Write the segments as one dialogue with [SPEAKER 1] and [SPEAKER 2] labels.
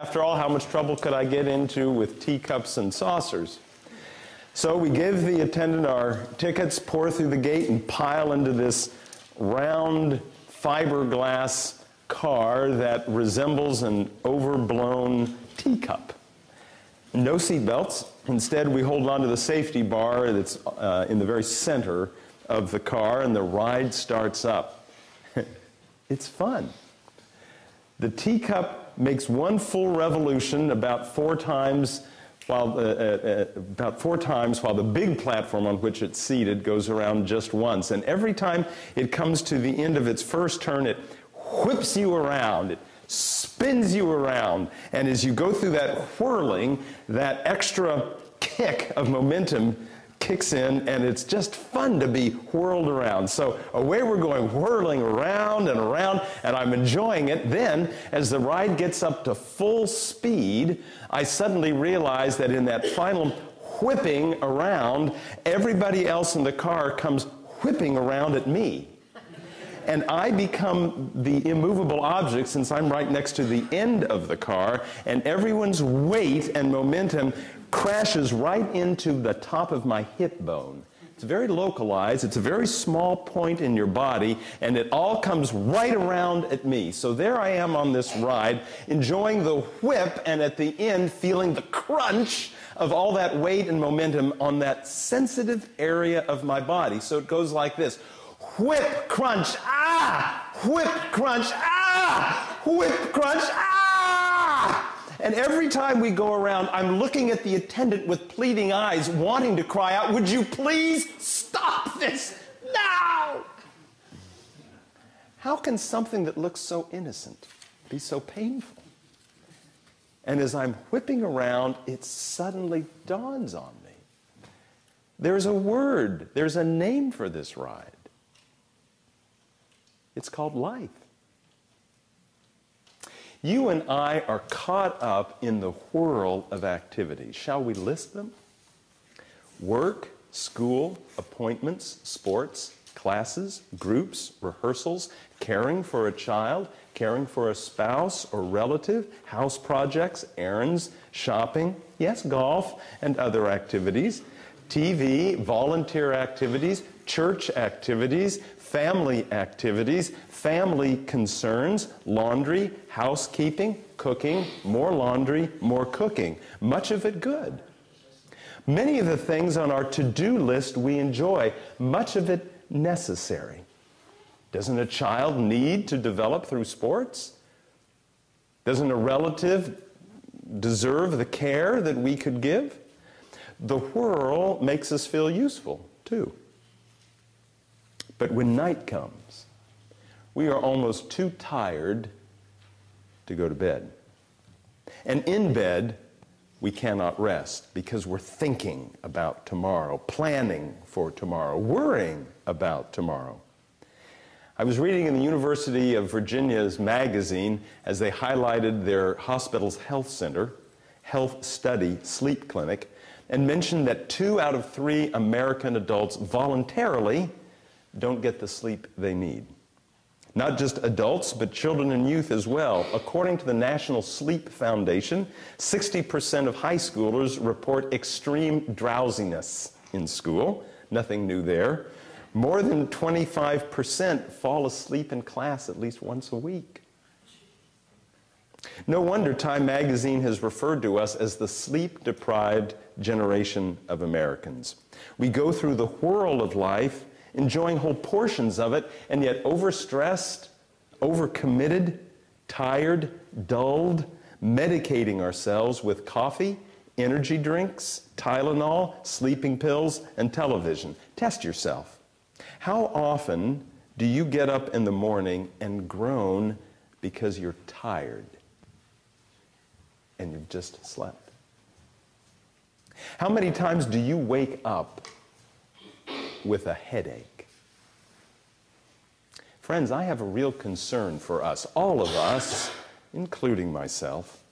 [SPEAKER 1] After all, how much trouble could I get into with teacups and saucers? So we give the attendant our tickets, pour through the gate, and pile into this round fiberglass car that resembles an overblown teacup. No seat belts. Instead, we hold on to the safety bar that's in the very center of the car, and the ride starts up. It's fun. The teacup makes one full revolution about four times while the big platform on which it's seated goes around just once. And every time it comes to the end of its first turn, it whips you around. It spins you around. And as you go through that whirling, that extra kick of momentum kicks in, and it's just fun to be whirled around. So away we're going, whirling around and around, and I'm enjoying it. Then, as the ride gets up to full speed, I suddenly realize that in that final whipping around, everybody else in the car comes whipping around at me. And I become the immovable object since I'm right next to the end of the car, and everyone's weight and momentum crashes right into the top of my hip bone. It's very localized. It's a very small point in your body, and it all comes right around at me. So there I am on this ride, enjoying the whip, and at the end feeling the crunch of all that weight and momentum on that sensitive area of my body. So it goes like this. Whip, crunch, ah! Whip, crunch, ah! Whip, crunch, ah! And every time we go around, I'm looking at the attendant with pleading eyes, wanting to cry out, "Would you please stop this now?" How can something that looks so innocent be so painful? And as I'm whipping around, it suddenly dawns on me. There's a word, there's a name for this ride. It's called life. You and I are caught up in the whirl of activities. Shall we list them? Work, school, appointments, sports, classes, groups, rehearsals, caring for a child, caring for a spouse or relative, house projects, errands, shopping, yes, golf, and other activities, TV, volunteer activities, church activities, family activities, family concerns, laundry, housekeeping, cooking, more laundry, more cooking, much of it good. Many of the things on our to-do list we enjoy, much of it necessary. Doesn't a child need to develop through sports? Doesn't a relative deserve the care that we could give? The whirl makes us feel useful, too. But when night comes, we are almost too tired to go to bed. And in bed, we cannot rest because we're thinking about tomorrow, planning for tomorrow, worrying about tomorrow. I was reading in the University of Virginia's magazine as they highlighted their hospital's health center, health study sleep clinic, and mentioned that 2 out of 3 American adults voluntarily don't get the sleep they need. Not just adults, but children and youth as well. According to the National Sleep Foundation, 60% of high schoolers report extreme drowsiness in school. Nothing new there. More than 25% fall asleep in class at least once a week. No wonder Time magazine has referred to us as the sleep-deprived generation of Americans. We go through the whirl of life, enjoying whole portions of it, and yet overstressed, overcommitted, tired, dulled, medicating ourselves with coffee, energy drinks, Tylenol, sleeping pills, and television. Test yourself. How often do you get up in the morning and groan because you're tired and you've just slept? How many times do you wake up with a headache? Friends, I have a real concern for us, all of us, including myself.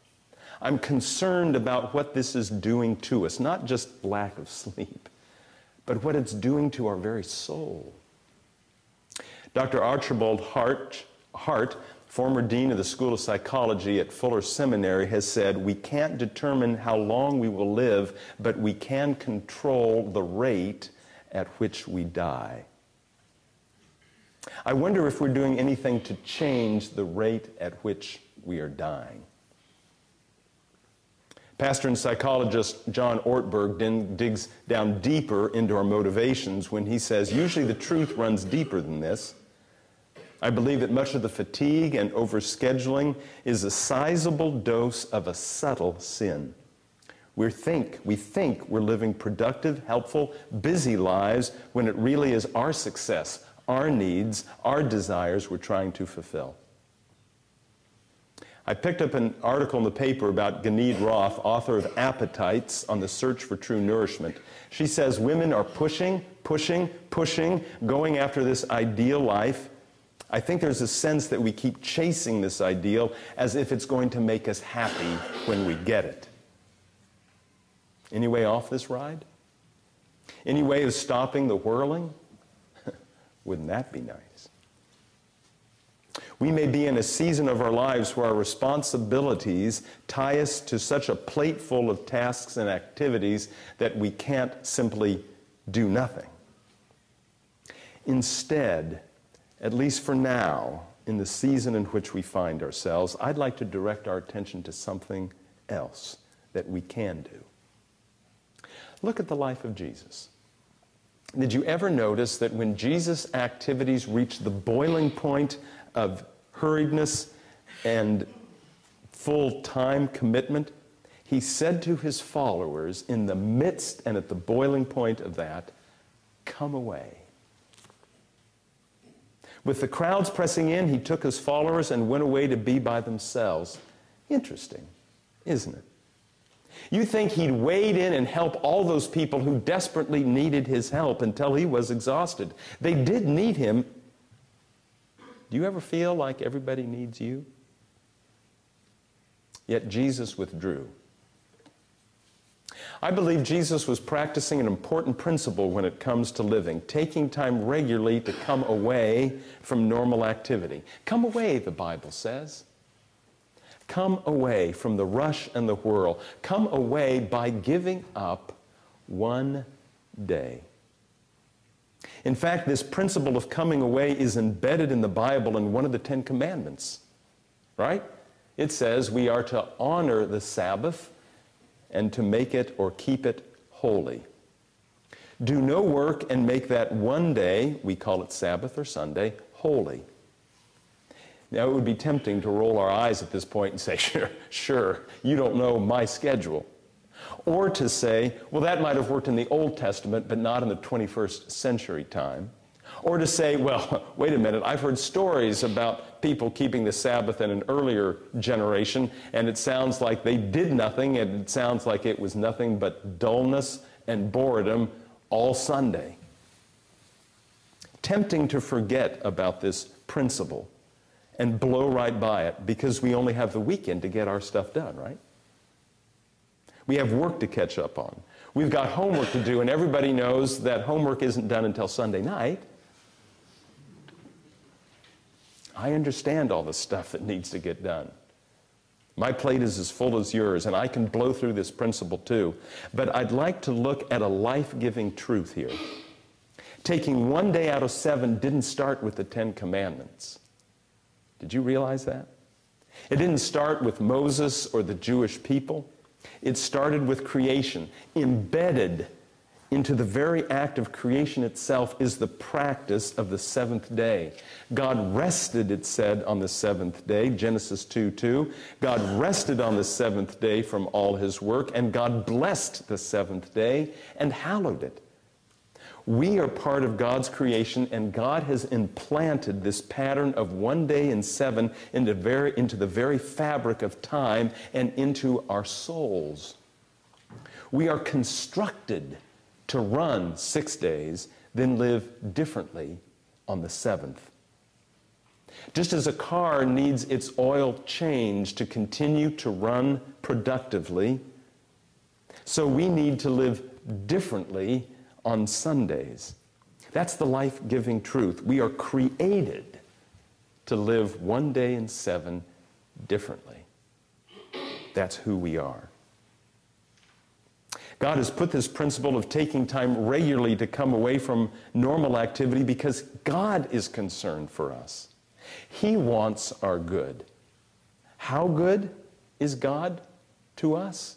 [SPEAKER 1] I'm concerned about what this is doing to us, not just lack of sleep, but what it's doing to our very soul. Dr. Archibald Hart former dean of the School of Psychology at Fuller Seminary, has said, we can't determine how long we will live, but we can control the rate at which we die. I wonder if we're doing anything to change the rate at which we are dying. Pastor and psychologist John Ortberg digs down deeper into our motivations when he says, usually the truth runs deeper than this. I believe that much of the fatigue and overscheduling is a sizable dose of a subtle sin. We think we're living productive, helpful, busy lives when it really is our success, our needs, our desires we're trying to fulfill. I picked up an article in the paper about Ganid Roth, author of Appetites on the Search for True Nourishment. She says women are pushing, going after this ideal life. I think there's a sense that we keep chasing this ideal as if it's going to make us happy when we get it. Any way off this ride? Any way of stopping the whirling? Wouldn't that be nice? We may be in a season of our lives where our responsibilities tie us to such a plate full of tasks and activities that we can't simply do nothing. Instead, at least for now, in the season in which we find ourselves, I'd like to direct our attention to something else that we can do. Look at the life of Jesus. Did you ever notice that when Jesus' activities reached the boiling point of hurriedness and full-time commitment, he said to his followers in the midst and at the boiling point of that, "Come away." With the crowds pressing in, he took his followers and went away to be by themselves. Interesting, isn't it? You think he'd wade in and help all those people who desperately needed his help until he was exhausted. They did need him. Do you ever feel like everybody needs you? Yet Jesus withdrew. I believe Jesus was practicing an important principle when it comes to living, taking time regularly to come away from normal activity. Come away, the Bible says. Come away from the rush and the whirl. Come away by giving up one day. In fact, this principle of coming away is embedded in the Bible in one of the 10 Commandments, right? It says we are to honor the Sabbath and to make it or keep it holy. Do no work and make that one day, we call it Sabbath or Sunday, holy. Now, it would be tempting to roll our eyes at this point and say, sure, you don't know my schedule. Or to say, well, that might have worked in the Old Testament, but not in the 21st century time. Or to say, well, wait a minute, I've heard stories about people keeping the Sabbath in an earlier generation, and it sounds like they did nothing, and it sounds like it was nothing but dullness and boredom all Sunday. Tempting to forget about this principle and blow right by it because we only have the weekend to get our stuff done, right? We have work to catch up on. We've got homework to do, and everybody knows that homework isn't done until Sunday night. I understand all the stuff that needs to get done. My plate is as full as yours, and I can blow through this principle too. But I'd like to look at a life-giving truth here. Taking one day out of 7 didn't start with the 10 Commandments. Did you realize that? It didn't start with Moses or the Jewish people. It started with creation. Embedded into the very act of creation itself is the practice of the 7th day. God rested, it said, on the 7th day, Genesis 2:2. God rested on the 7th day from all his work, and God blessed the 7th day and hallowed it. We are part of God's creation, and God has implanted this pattern of one day in 7 into the very fabric of time and into our souls. We are constructed to run 6 days, then live differently on the 7th. Just as a car needs its oil changed to continue to run productively, so we need to live differently on Sundays. That's the life-giving truth. We are created to live one day in 7 differently. That's who we are. God has put this principle of taking time regularly to come away from normal activity because God is concerned for us. He wants our good. How good is God to us?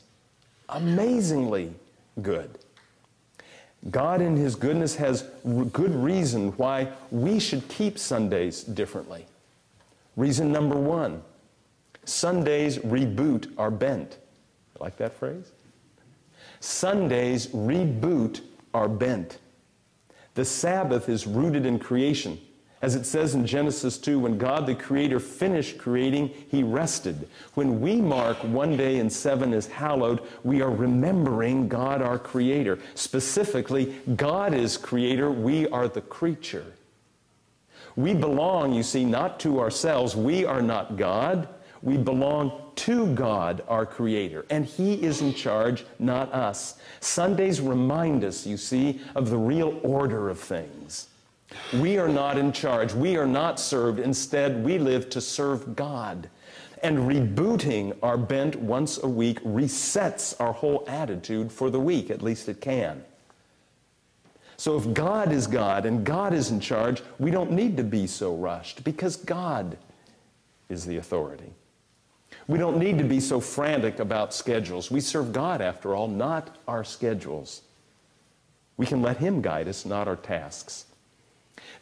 [SPEAKER 1] Amazingly good. God in His goodness has good reason why we should keep Sundays differently. Reason number 1, Sundays reboot our bent. Like that phrase? Sundays reboot our bent. The Sabbath is rooted in creation. As it says in Genesis 2, when God the Creator finished creating, He rested. When we mark one day in 7 as hallowed, we are remembering God our Creator. Specifically, God is Creator, we are the creature. We belong, you see, not to ourselves. We are not God. We belong to God, our Creator, and He is in charge, not us. Sundays remind us, you see, of the real order of things. We are not in charge. We are not served. Instead, we live to serve God. And rebooting our bent once a week resets our whole attitude for the week, at least it can. So if God is God and God is in charge, we don't need to be so rushed because God is the authority. We don't need to be so frantic about schedules. We serve God, after all, not our schedules. We can let Him guide us, not our tasks.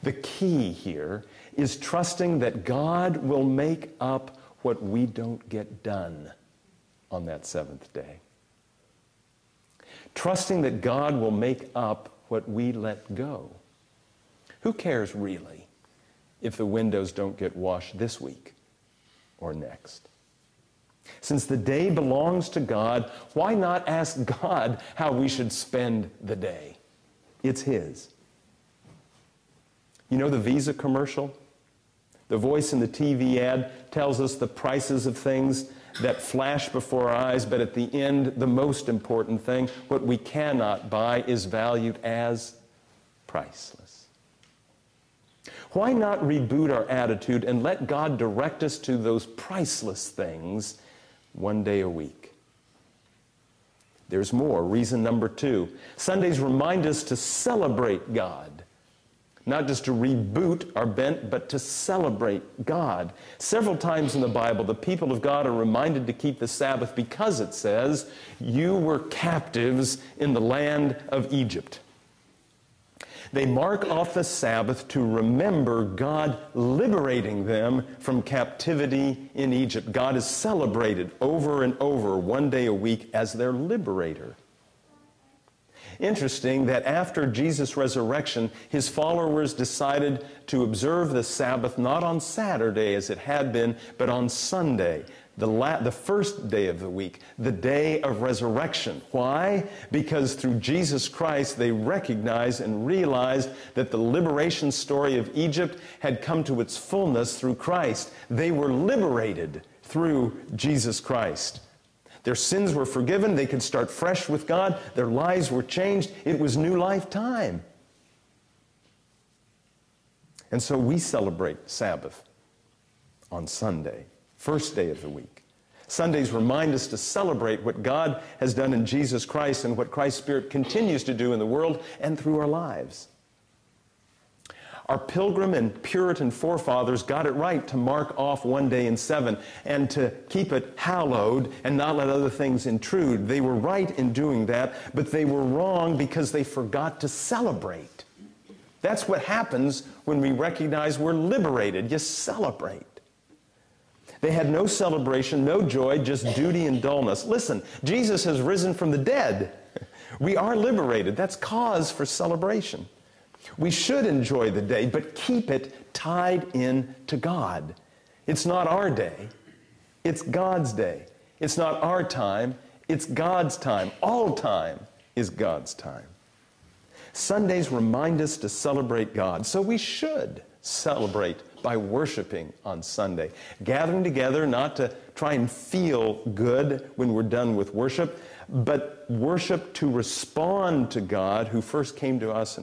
[SPEAKER 1] The key here is trusting that God will make up what we don't get done on that 7th day. Trusting that God will make up what we let go. Who cares really if the windows don't get washed this week or next? Since the day belongs to God, why not ask God how we should spend the day? It's His. You know the Visa commercial? The voice in the TV ad tells us the prices of things that flash before our eyes, but at the end, the most important thing, what we cannot buy, is valued as priceless. Why not reboot our attitude and let God direct us to those priceless things one day a week? There's more. Reason number 2. Sundays remind us to celebrate God. Not just to reboot our bent, but to celebrate God. Several times in the Bible, the people of God are reminded to keep the Sabbath because it says, you were captives in the land of Egypt. They mark off the Sabbath to remember God liberating them from captivity in Egypt. God is celebrated over and over, one day a week, as their liberator. Interesting that after Jesus' resurrection, His followers decided to observe the Sabbath not on Saturday as it had been, but on Sunday, the first day of the week, the day of resurrection. Why? Because through Jesus Christ, they recognized and realized that the liberation story of Egypt had come to its fullness through Christ. They were liberated through Jesus Christ. Their sins were forgiven. They could start fresh with God. Their lives were changed. It was new life time. And so we celebrate Sabbath on Sunday, first day of the week. Sundays remind us to celebrate what God has done in Jesus Christ and what Christ's Spirit continues to do in the world and through our lives. Our Pilgrim and Puritan forefathers got it right to mark off one day in 7 and to keep it hallowed and not let other things intrude. They were right in doing that, but they were wrong because they forgot to celebrate. That's what happens when we recognize we're liberated. You celebrate. They had no celebration, no joy, just duty and dullness. Listen, Jesus has risen from the dead. We are liberated. That's cause for celebration. We should enjoy the day, but keep it tied in to God. It's not our day. It's God's day. It's not our time. It's God's time. All time is God's time. Sundays remind us to celebrate God, so we should celebrate by worshiping on Sunday. Gathering together not to try and feel good when we're done with worship, but worship to respond to God who first came to us